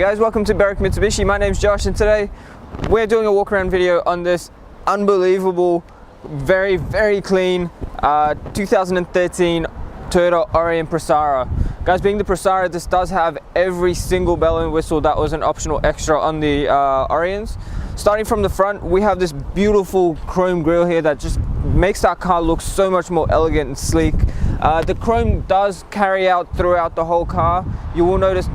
guys, welcome to Berwick Mitsubishi. My name's Josh and today we're doing a walk around video on this unbelievable, very clean 2013 Toyota Aurion Presara. Guys, being the Presara, this does have every single bell and whistle that was an optional extra on the Aurions. Starting from the front, we have this beautiful chrome grille here that just makes that car look so much more elegant and sleek. The chrome does carry out throughout the whole car. You will notice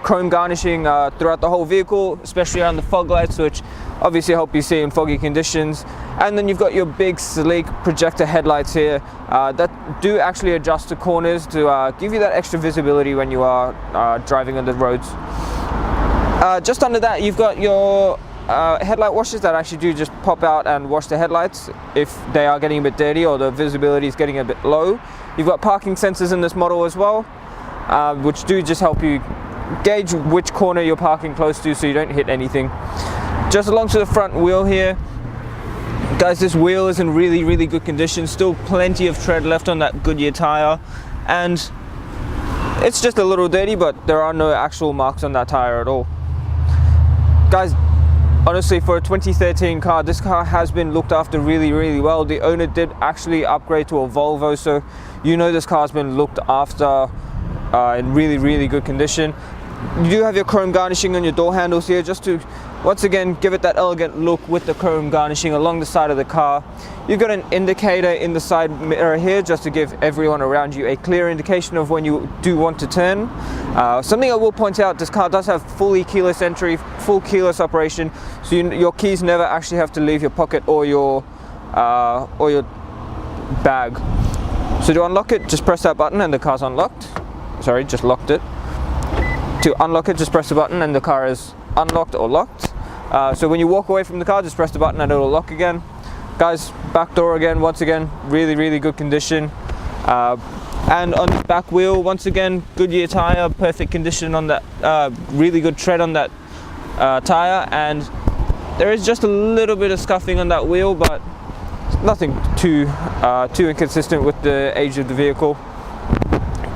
chrome garnishing throughout the whole vehicle, especially around the fog lights, which obviously help you see in foggy conditions. And then you've got your big sleek projector headlights here that do actually adjust to corners to give you that extra visibility when you are driving on the roads. Just under that, you've got your headlight washers that actually do just pop out and wash the headlights if they are getting a bit dirty or the visibility is getting a bit low. You've got parking sensors in this model as well, which do just help you gauge which corner you're parking close to so you don't hit anything. Just along to the front wheel here, guys, this wheel is in really good condition. Still plenty of tread left on that Goodyear tire, and it's just a little dirty, but there are no actual marks on that tire at all. Guys, honestly, for a 2013 car, this car has been looked after really well. The owner did actually upgrade to a Volvo, so you know this car's been looked after in really good condition. You do have your chrome garnishing on your door handles here, just to once again give it that elegant look with the chrome garnishing along the side of the car. You've got an indicator in the side mirror here just to give everyone around you a clear indication of when you do want to turn. Something I will point out, this car does have fully keyless entry, full keyless operation, so your keys never actually have to leave your pocket or your bag. So to unlock it, just press that button and the car's unlocked. Sorry, just locked it. To unlock it, just press the button and the car is unlocked or locked. So when you walk away from the car, just press the button and it'll lock again. Guys, back door again, once again, really good condition. And on the back wheel, once again, Goodyear tire, perfect condition on that, really good tread on that tire, and there is just a little bit of scuffing on that wheel, but nothing too inconsistent with the age of the vehicle.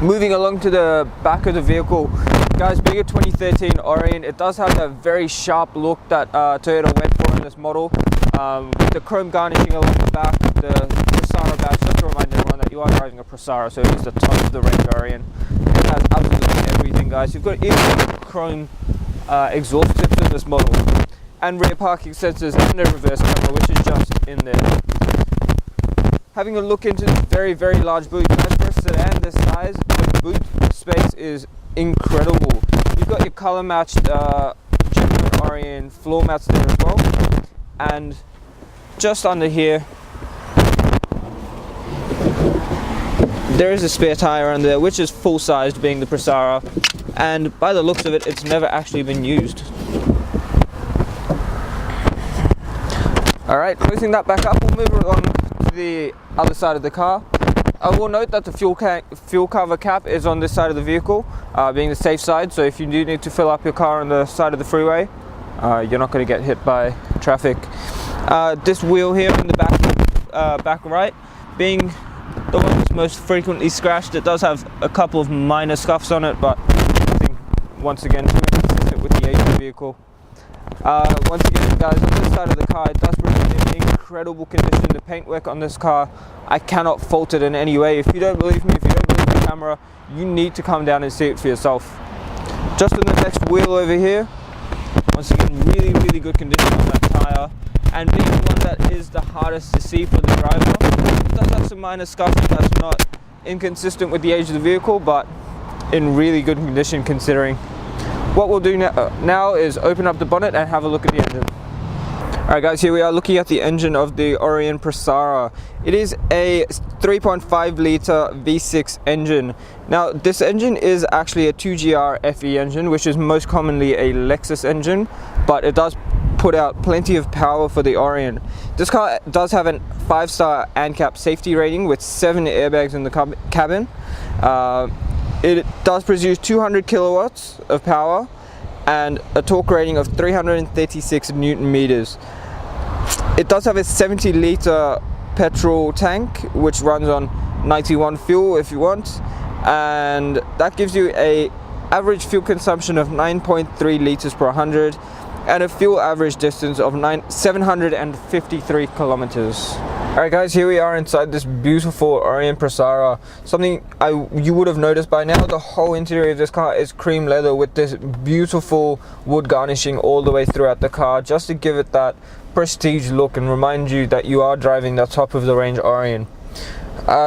Moving along to the back of the vehicle, guys, being a 2013 Aurion, it does have that very sharp look that Toyota went for in this model. With the chrome garnishing along the back, the Presara badge, just to remind everyone that you are driving a Presara, so it is the top of the range Aurion. It has absolutely everything, guys. You've got even chrome exhaust tips in this model, and rear parking sensors and a reverse camera, which is just in there. Having a look into this very large boot, guys, for a sedan this size, the boot space is incredible. You've got your color matched genuine Aurion floor mats there as well, and just under here there is a spare tire under there, which is full sized, being the Presara, and by the looks of it, it's never actually been used. Alright, closing that back up, we'll move it on to the other side of the car. I will note that the fuel cover cap is on this side of the vehicle, being the safe side, so if you do need to fill up your car on the side of the freeway, you're not going to get hit by traffic. This wheel here in the back right, being the one that's most frequently scratched, it does have a couple of minor scuffs on it, but nothing, once again, too inconsistent with the age of the vehicle. Once again, guys, on this side of the car, it does present in incredible condition. The paintwork on this car, I cannot fault it in any way. If you don't believe me, if you don't believe the camera, you need to come down and see it for yourself. Just on the next wheel over here, once again, really good condition on that tire, and being the one that is the hardest to see for the driver, it does have some minor scuffing that's not inconsistent with the age of the vehicle, but in really good condition considering. What we'll do now is open up the bonnet and have a look at the engine. Alright guys, here we are looking at the engine of the Aurion Presara. It is a 3.5 litre V6 engine. Now this engine is actually a 2GR FE engine, which is most commonly a Lexus engine, but it does put out plenty of power for the Aurion. This car does have a 5-star ANCAP safety rating with 7 airbags in the cabin. It does produce 200 kilowatts of power and a torque rating of 336 Newton meters. It does have a 70 litre petrol tank, which runs on 91 fuel if you want, and that gives you a average fuel consumption of 9.3 liters per 100 and a fuel average distance of 753 kilometers. Alright guys, here we are inside this beautiful Aurion Presara. Something you would have noticed by now, the whole interior of this car is cream leather with this beautiful wood garnishing all the way throughout the car, just to give it that prestige look and remind you that you are driving the top of the range Aurion.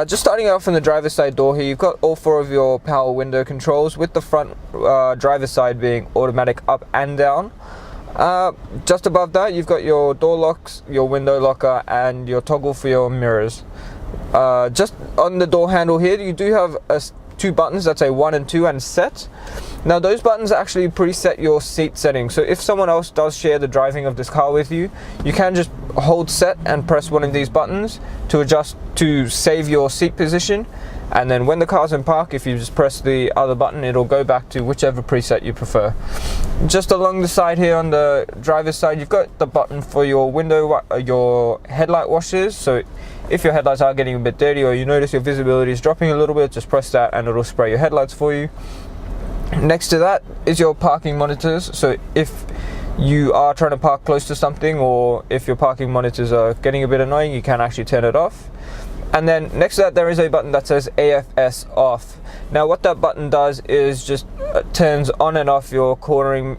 Just starting off from the driver's side door here, you've got all 4 of your power window controls, with the front driver's side being automatic up and down. Just above that, you've got your door locks, your window locker, and your toggle for your mirrors. Just on the door handle here, you do have 2 buttons that say 1 and 2 and set. Now those buttons actually preset your seat settings, so if someone else does share the driving of this car with you, you can just hold set and press one of these buttons to adjust to save your seat position, and then when the car's in park, if you just press the other button, it'll go back to whichever preset you prefer. Just along the side here on the driver's side, you've got the button for your your headlight washers. So if your headlights are getting a bit dirty or you notice your visibility is dropping a little bit, just press that and it'll spray your headlights for you. Next to that is your parking monitors. So if you are trying to park close to something, or if your parking monitors are getting a bit annoying, you can actually turn it off. And then next to that, there is a button that says AFS off. Now what that button does is just turns on and off your cornering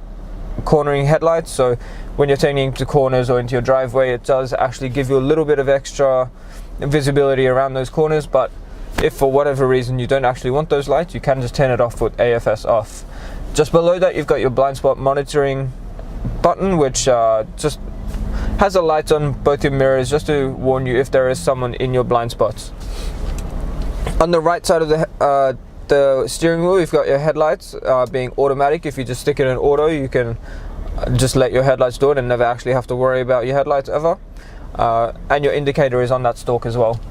headlights. So when you're turning into corners or into your driveway, it does actually give you a little bit of extra visibility around those corners. But if for whatever reason you don't actually want those lights, you can just turn it off with AFS off. Just below that, you've got your blind spot monitoring button, which just has the lights on both your mirrors just to warn you if there is someone in your blind spots. On the right side of the steering wheel, you've got your headlights being automatic. If you just stick it in auto, you can just let your headlights do it and never actually have to worry about your headlights ever. And your indicator is on that stalk as well.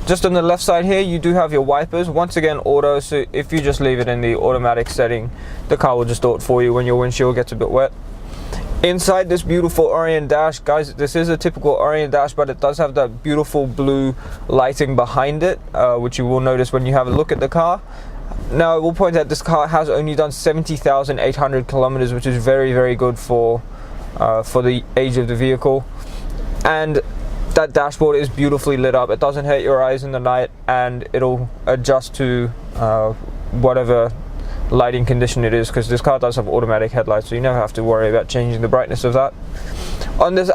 Just on the left side here, you do have your wipers, once again auto, so if you just leave it in the automatic setting, the car will just do it for you when your windshield gets a bit wet. Inside this beautiful Aurion dash, guys, this is a typical Aurion dash, but it does have that beautiful blue lighting behind it, which you will notice when you have a look at the car. Now I will point out this car has only done 70,800 kilometers, which is very, very good for the age of the vehicle. And that dashboard is beautifully lit up. It doesn't hurt your eyes in the night, and it'll adjust to whatever lighting condition it is, because this car does have automatic headlights, so you never have to worry about changing the brightness of that. On this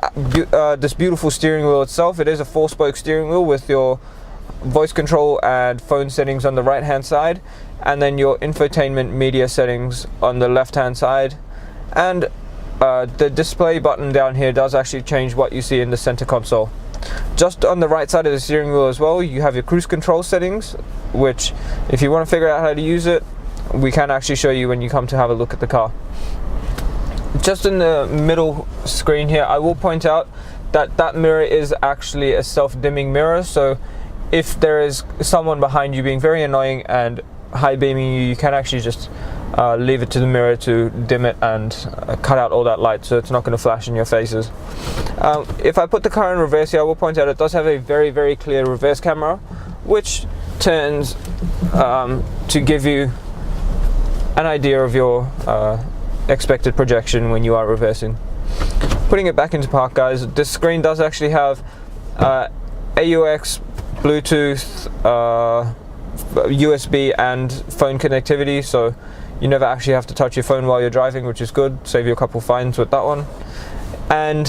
this beautiful steering wheel itself, it is a 4-spoke steering wheel with your voice control and phone settings on the right hand side, and then your infotainment media settings on the left hand side. And the display button down here does actually change what you see in the center console. Just on the right side of the steering wheel as well, you have your cruise control settings, which if you want to figure out how to use it, we can actually show you when you come to have a look at the car. Just in the middle screen here, I will point out that that mirror is actually a self-dimming mirror, so if there is someone behind you being very annoying and high beaming you, you can actually just leave it to the mirror to dim it and cut out all that light, so it's not going to flash in your faces. If I put the car in reverse here, I will point out it does have a very, very clear reverse camera, which turns to give you an idea of your expected projection when you are reversing. Putting it back into park, guys, this screen does actually have AUX, Bluetooth, USB and phone connectivity, so you never actually have to touch your phone while you're driving, which is good. Save you a couple fines with that one. And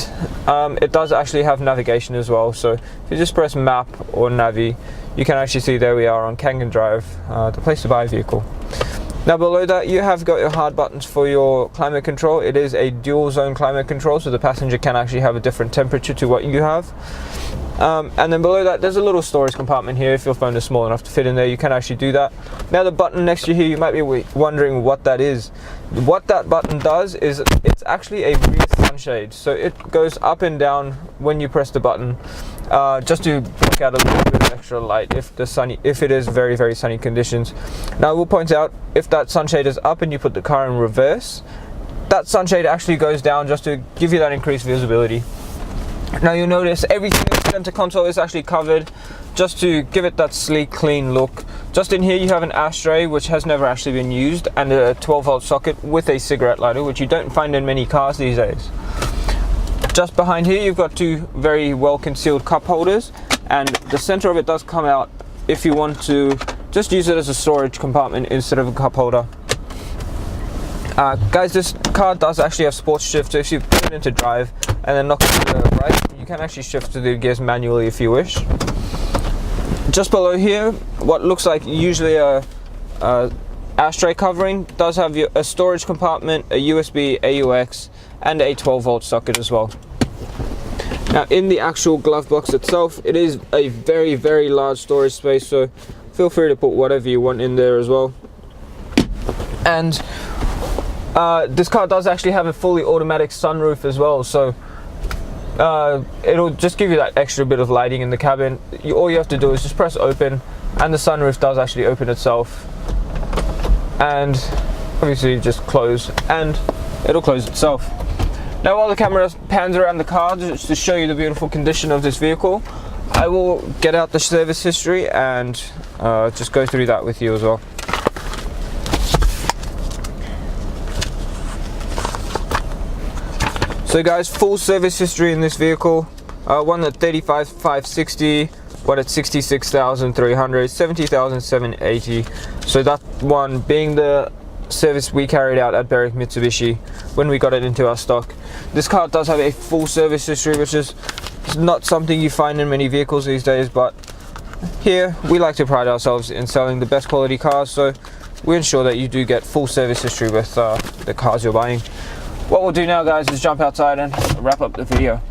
it does actually have navigation as well, so if you just press map or navi, you can actually see there we are on Kangan Drive, the place to buy a vehicle. Now below that, you have got your hard buttons for your climate control. It is a dual zone climate control, so the passenger can actually have a different temperature to what you have. And then below that, there's a little storage compartment here. If your phone is small enough to fit in there, you can actually do that. Now the button next to you here, you might be wondering what that is. What that button does is it's actually a rear sunshade. So it goes up and down when you press the button, just to block out a little bit of extra light if it is very, very sunny conditions. Now I will point out, if that sunshade is up and you put the car in reverse, that sunshade actually goes down just to give you that increased visibility. Now you'll notice everything in the center console is actually covered just to give it that sleek, clean look. Just in here you have an ashtray which has never actually been used, and a 12-volt socket with a cigarette lighter, which you don't find in many cars these days. Just behind here you've got two very well concealed cup holders, and the center of it does come out if you want to just use it as a storage compartment instead of a cup holder. Guys, this car does actually have sports shift, so if you put it into drive and then knock it to the right, you can actually shift to the gears manually if you wish. Just below here, what looks like usually a ashtray covering does have a storage compartment, a USB, AUX, and a 12-volt socket as well. Now in the actual glove box itself, it is a very, very large storage space, so feel free to put whatever you want in there as well. And this car does actually have a fully automatic sunroof as well, so it'll just give you that extra bit of lighting in the cabin. All you have to do is just press open, and the sunroof does actually open itself, and obviously just close, and it'll close itself. Now while the camera pans around the car just to show you the beautiful condition of this vehicle, I will get out the service history and just go through that with you as well. So guys, full service history in this vehicle, one at 35,560, one at 66,300, 70,780. So that one being the service we carried out at Berwick Mitsubishi when we got it into our stock. This car does have a full service history, which is not something you find in many vehicles these days, but here we like to pride ourselves in selling the best quality cars, so we ensure that you do get full service history with the cars you're buying. What we'll do now, guys, is jump outside and wrap up the video.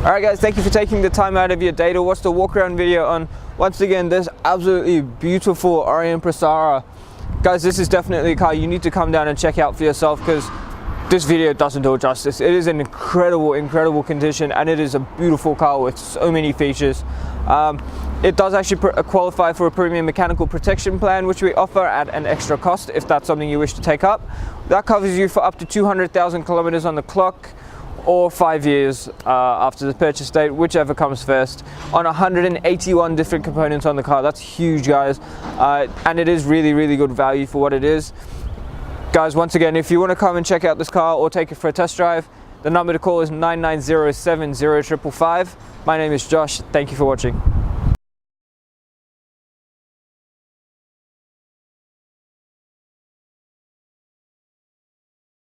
Alright guys, thank you for taking the time out of your day to watch the walk around video on, once again, this absolutely beautiful Aurion Presara. Guys, this is definitely a car you need to come down and check out for yourself, because this video doesn't do it justice. It is an incredible condition, and it is a beautiful car with so many features. It does actually qualify for a premium mechanical protection plan, which we offer at an extra cost if that's something you wish to take up. That covers you for up to 200,000 kilometers on the clock, or 5 years after the purchase date, whichever comes first, on 181 different components on the car. That's huge, guys, and it is really good value for what it is. Guys, once again, if you want to come and check out this car or take it for a test drive, the number to call is 99070555. My name is Josh. Thank you for watching.